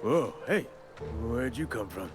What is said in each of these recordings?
Whoa, hey, where'd you come from?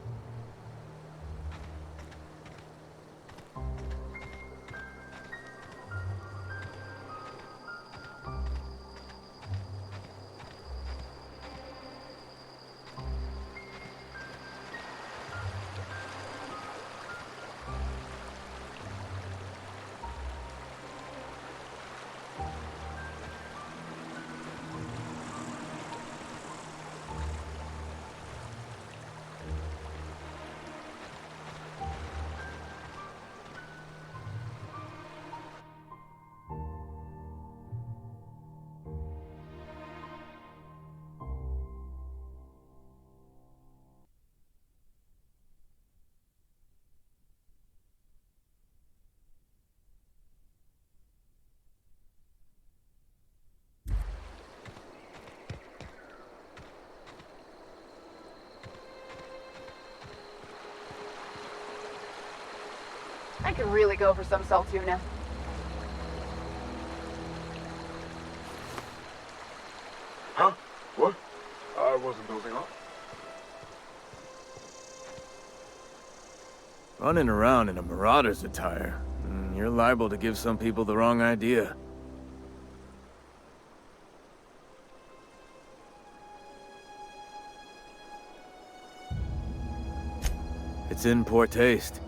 I could really go for some Saltuna. Huh? What? I wasn't dozing off. Running around in a marauder's attire. You're liable to give some people the wrong idea. It's in poor taste.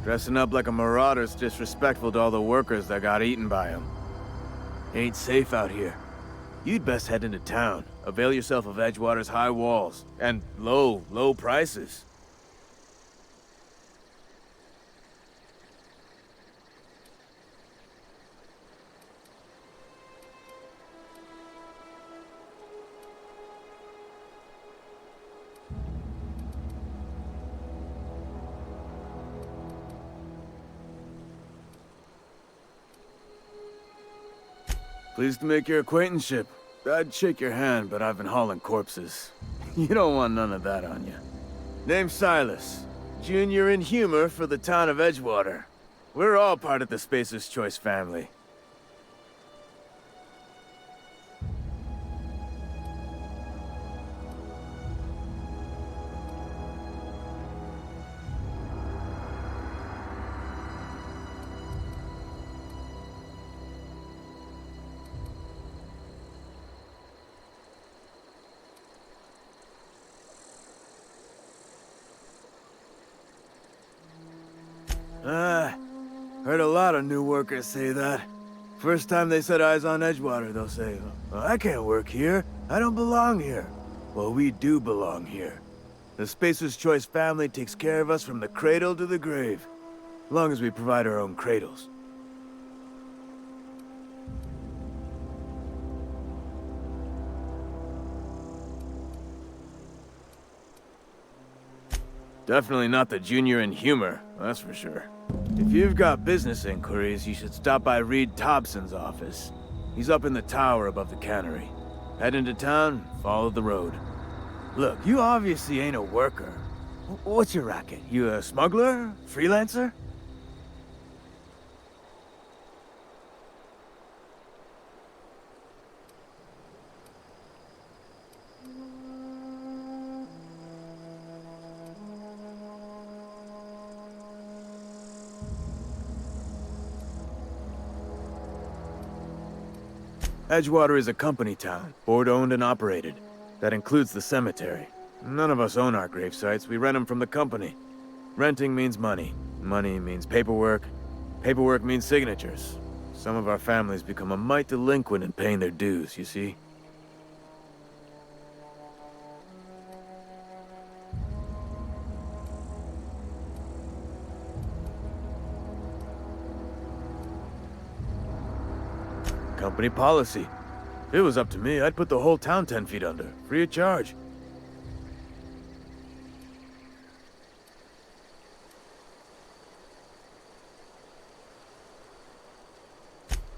Dressing up like a marauder's disrespectful to all the workers that got eaten by them. Ain't safe out here. You'd best head into town. Avail yourself of Edgewater's high walls. And low prices. Pleased to make your acquaintanceship. I'd shake your hand, but I've been hauling corpses. You don't want none of that on you. Name's Silas. Junior in humor for the town of Edgewater. We're all part of the Spacer's Choice family. Heard a lot of new workers say that. First time they set eyes on Edgewater, they'll say, "Well, I can't work here. I don't belong here." Well, we do belong here. The Spacer's Choice family takes care of us from the cradle to the grave. As long as we provide our own cradles. Definitely not the junior in humor, that's for sure. If you've got business inquiries, you should stop by Reed Thompson's office. He's up in the tower above the cannery. Head into town, follow the road. Look, you obviously ain't a worker. What's your racket? You a smuggler? Freelancer? Edgewater is a company town, board-owned and operated. That includes the cemetery. None of us own our grave sites, we rent them from the company. Renting means money. Money means paperwork. Paperwork means signatures. Some of our families become a mite delinquent in paying their dues, you see? Company policy. If it was up to me, I'd put the whole town 10 feet under, free of charge.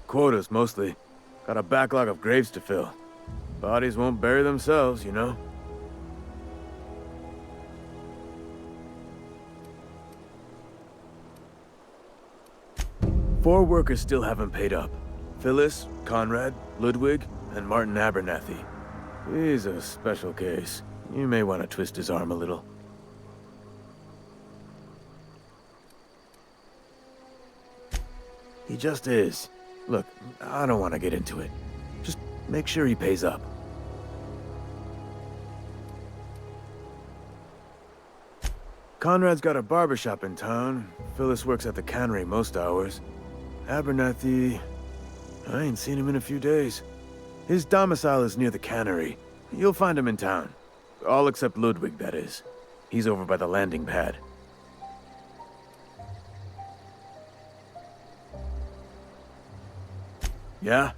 Quotas, mostly. Got a backlog of graves to fill. Bodies won't bury themselves, you know? Four workers still haven't paid up. Phyllis, Conrad, Ludwig, and Martin Abernathy. He's a special case. You may want to twist his arm a little. He just is. Look, I don't want to get into it. Just make sure he pays up. Conrad's got a barbershop in town. Phyllis works at the cannery most hours. Abernathy... I ain't seen him in a few days. His domicile is near the cannery. You'll find him in town. All except Ludwig, that is. He's over by the landing pad. Yeah?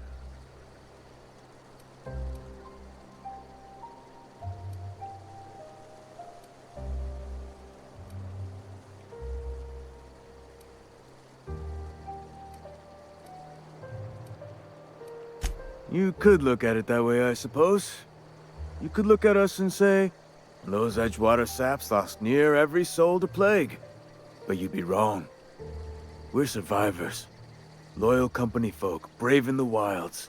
You could look at it that way, I suppose. You could look at us and say, those Edgewater saps lost near every soul to plague. But you'd be wrong. We're survivors. Loyal company folk, brave in the wilds.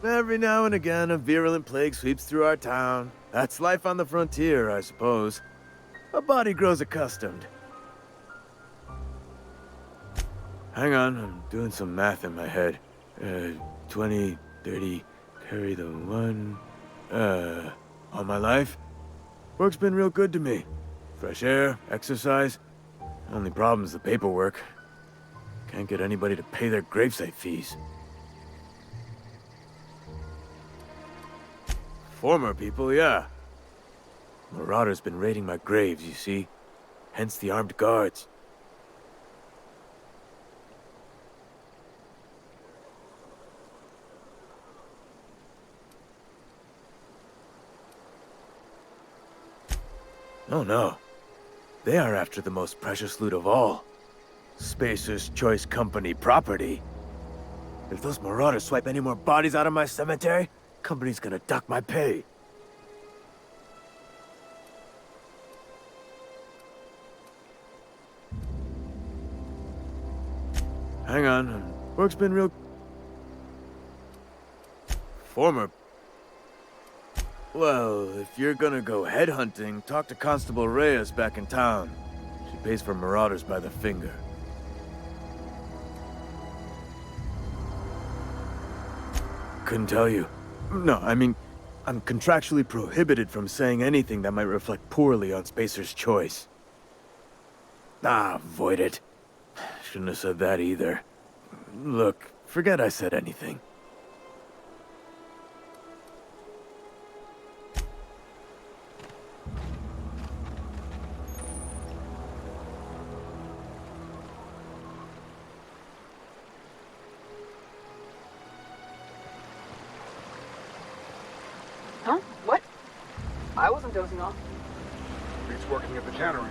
Every now and again, a virulent plague sweeps through our town. That's life on the frontier, I suppose. A body grows accustomed. Hang on, I'm doing some math in my head. 20, 30, carry the 1... all my life? Work's been real good to me. Fresh air, exercise. Only problem's the paperwork. Can't get anybody to pay their gravesite fees. Former people, yeah. Marauders been raiding my graves, you see. Hence the armed guards. Oh no. They are after the most precious loot of all. Spacer's Choice Company property. If those marauders swipe any more bodies out of my cemetery, company's gonna dock my pay. Hang on, work's been real... Former... Well, if you're gonna go headhunting, talk to Constable Reyes back in town. She pays for marauders by the finger. Couldn't tell you. No, I mean, I'm contractually prohibited from saying anything that might reflect poorly on Spacer's Choice. Ah, avoid it. Shouldn't have said that either. Look, forget I said anything. Huh? What? I wasn't dozing off. He's working at the cannery.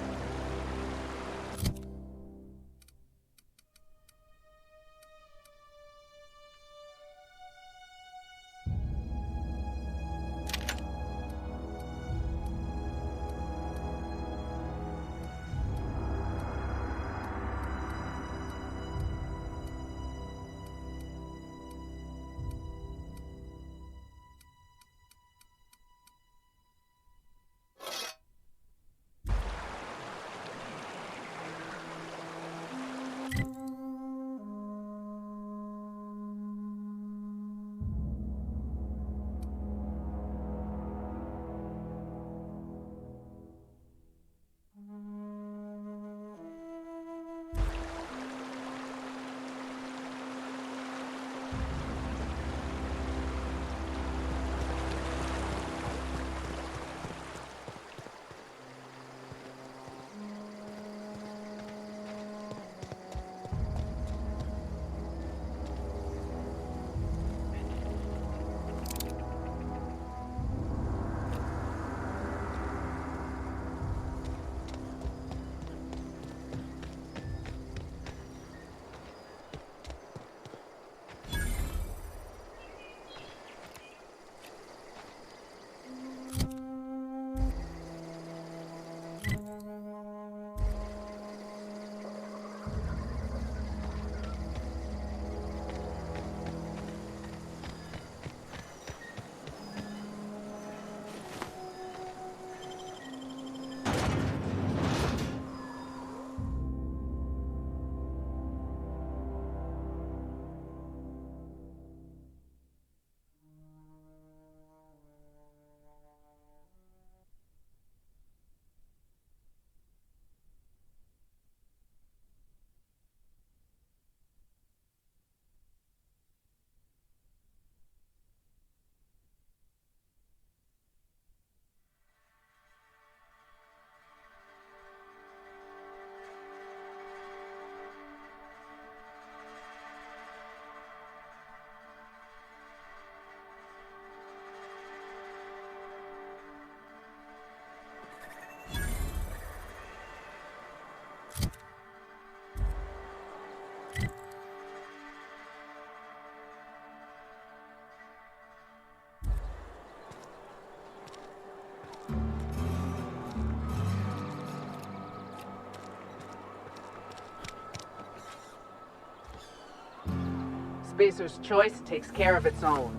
Spacer's choice takes care of its own.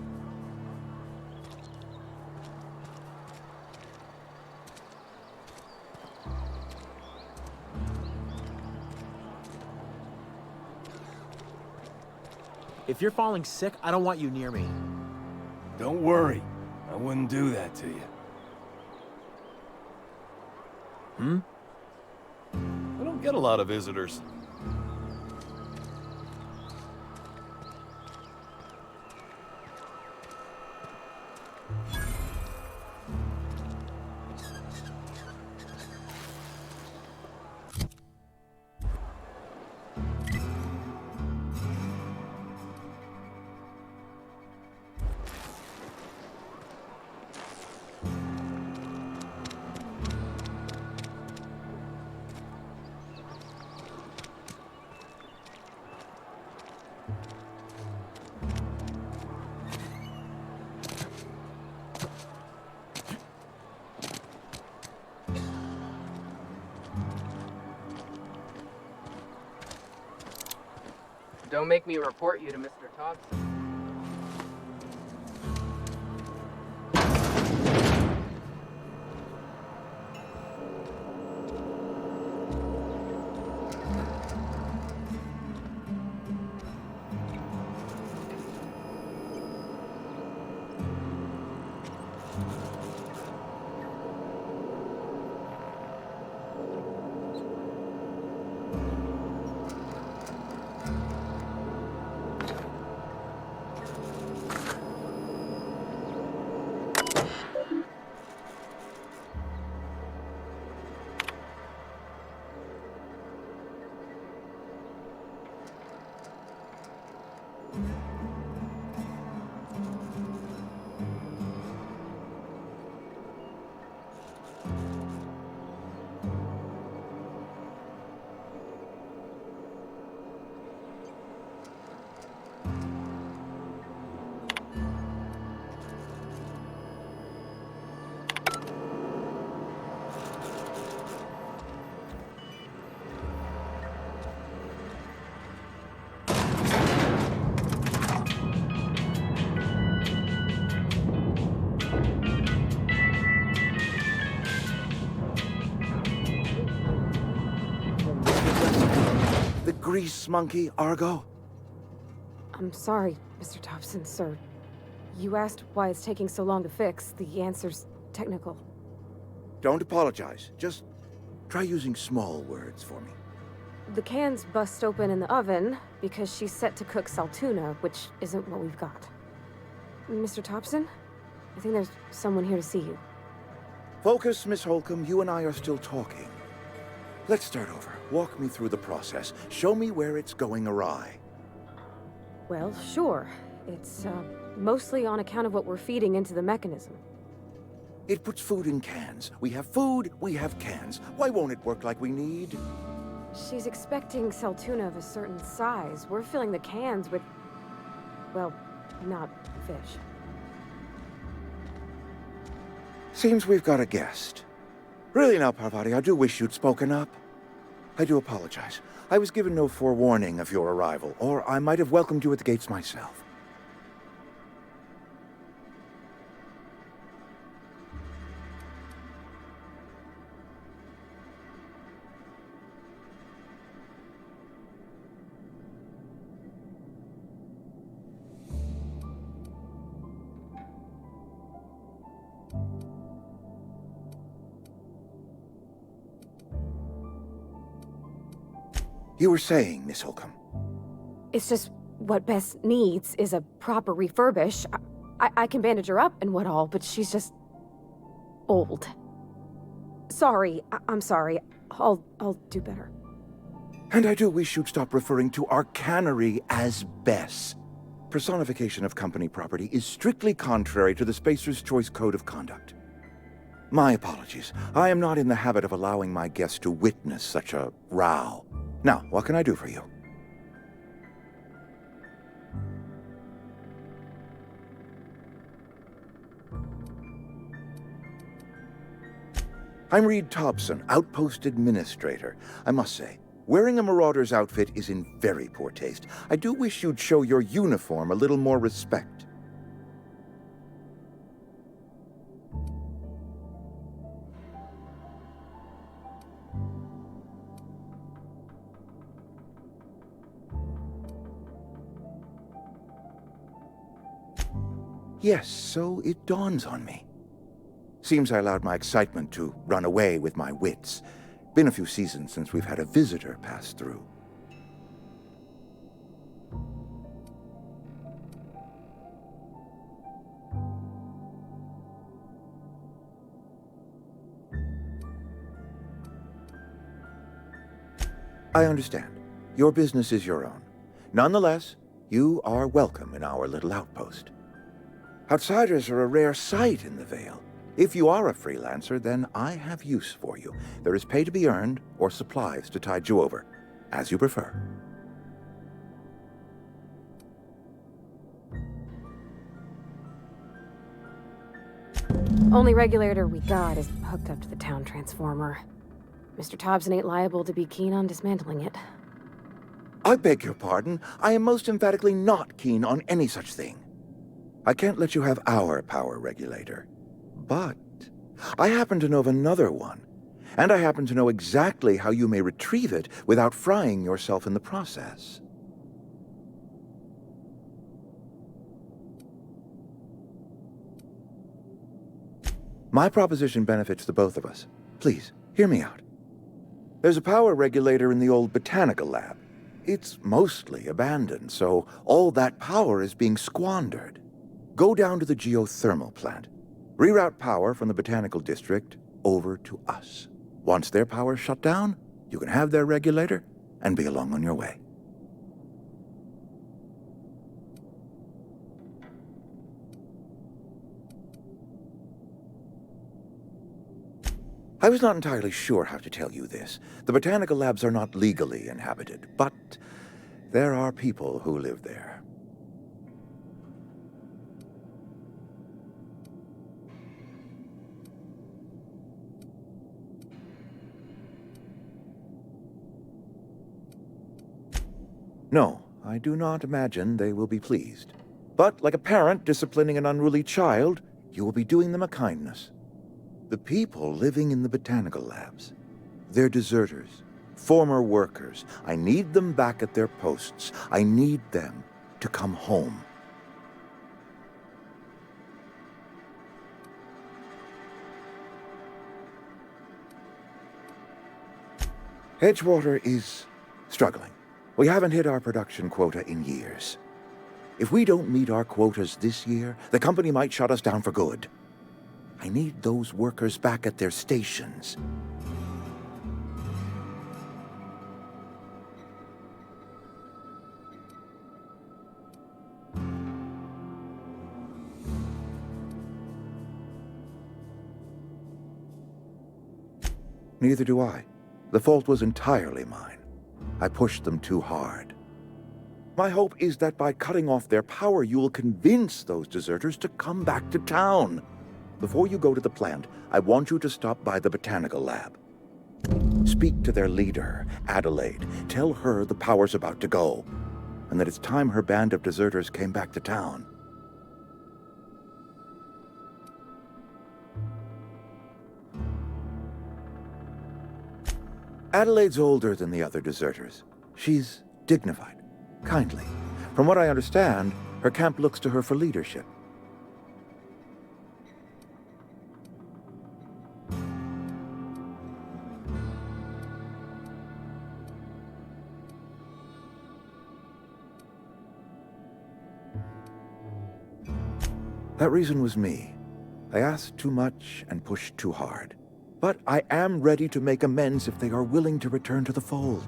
If you're falling sick, I don't want you near me. Don't worry. I wouldn't do that to you. I don't get a lot of visitors. Don't make me report you to Mr. Thompson. The grease monkey, Argo? I'm sorry, Mr. Thompson, sir. You asked why it's taking so long to fix. The answer's technical. Don't apologize. Just try using small words for me. The cans bust open in the oven because she's set to cook Saltuna, which isn't what we've got. Mr. Thompson? I think there's someone here to see you. Focus, Miss Holcomb. You and I are still talking. Let's start over. Walk me through the process. Show me where it's going awry. Well, sure. It's, mostly on account of what we're feeding into the mechanism. It puts food in cans. We have food, we have cans. Why won't it work like we need? She's expecting Saltuna of a certain size. We're filling the cans with, well, not fish. Seems we've got a guest. Really now, Parvati, I do wish you'd spoken up. I do apologize. I was given no forewarning of your arrival, or I might have welcomed you at the gates myself. You were saying, Miss Holcomb. It's just what Bess needs is a proper refurbish. I can bandage her up and what all, but she's just old. Sorry, I'm sorry. I'll do better. And I do wish you'd stop referring to our cannery as Bess. Personification of company property is strictly contrary to the Spacer's Choice Code of Conduct. My apologies. I am not in the habit of allowing my guests to witness such a row. Now, what can I do for you? I'm Reed Thompson, Outpost Administrator. I must say, Wearing a marauder's outfit is in very poor taste. I do wish you'd show your uniform a little more respect. Yes, so it dawns on me. Seems I allowed my excitement to run away with my wits. Been a few seasons since we've had a visitor pass through. I understand. Your business is your own. Nonetheless, you are welcome in our little outpost. Outsiders are a rare sight in the Vale. If you are a freelancer, then I have use for you. There is pay to be earned, or supplies to tide you over, as you prefer. Only regulator we got is hooked up to the town transformer. Mr. Thompson ain't liable to be keen on dismantling it. I beg your pardon. I am most emphatically not keen on any such thing. I can't let you have our power regulator. But I happen to know of another one, and I happen to know exactly how you may retrieve it without frying yourself in the process. My proposition benefits the both of us. Please, hear me out. There's a power regulator in the old botanical lab. It's mostly abandoned, so all that power is being squandered. Go down to the geothermal plant. Reroute power from the botanical district over to us. Once their power's shut down, you can have their regulator and be along on your way. I was not entirely sure how to tell you this. The botanical labs are not legally inhabited, but there are people who live there. No, I do not imagine they will be pleased. But like a parent disciplining an unruly child, you will be doing them a kindness. The people living in the botanical labs, they're deserters, former workers. I need them back at their posts. I need them to come home. Edgewater is struggling. We haven't hit our production quota in years. If we don't meet our quotas this year, the company might shut us down for good. I need those workers back at their stations. Neither do I. The fault was entirely mine. I pushed them too hard. My hope is that by cutting off their power, you will convince those deserters to come back to town. Before you go to the plant, I want you to stop by the botanical lab. Speak to their leader, Adelaide. Tell her the power's about to go, and that it's time her band of deserters came back to town. Adelaide's older than the other deserters. She's dignified, kindly. From what I understand, her camp looks to her for leadership. That reason was me. I asked too much and pushed too hard. But I am ready to make amends if they are willing to return to the fold.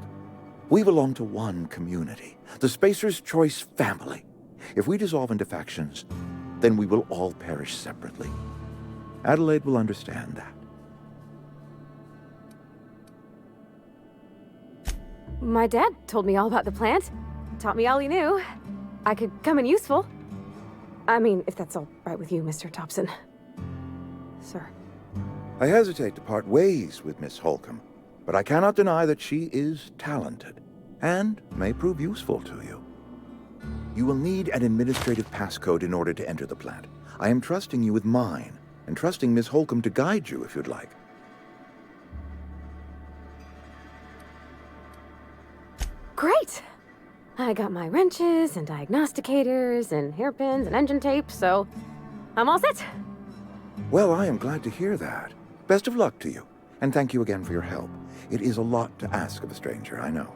We belong to one community, the Spacer's Choice family. If we dissolve into factions, then we will all perish separately. Adelaide will understand that. My dad told me all about the plant. Taught me all he knew. I could come in useful. I mean, if that's all right with you, Mr. Thompson. Sir. I hesitate to part ways with Miss Holcomb. but I cannot deny that she is talented and may prove useful to you. You will need an administrative passcode in order to enter the plant. I am trusting you with mine, and trusting Miss Holcomb to guide you if you'd like. Great! I got my wrenches and diagnosticators and hairpins and engine tape, so I'm all set. Well, I am glad to hear that. Best of luck to you, and thank you again for your help. It is a lot to ask of a stranger, I know.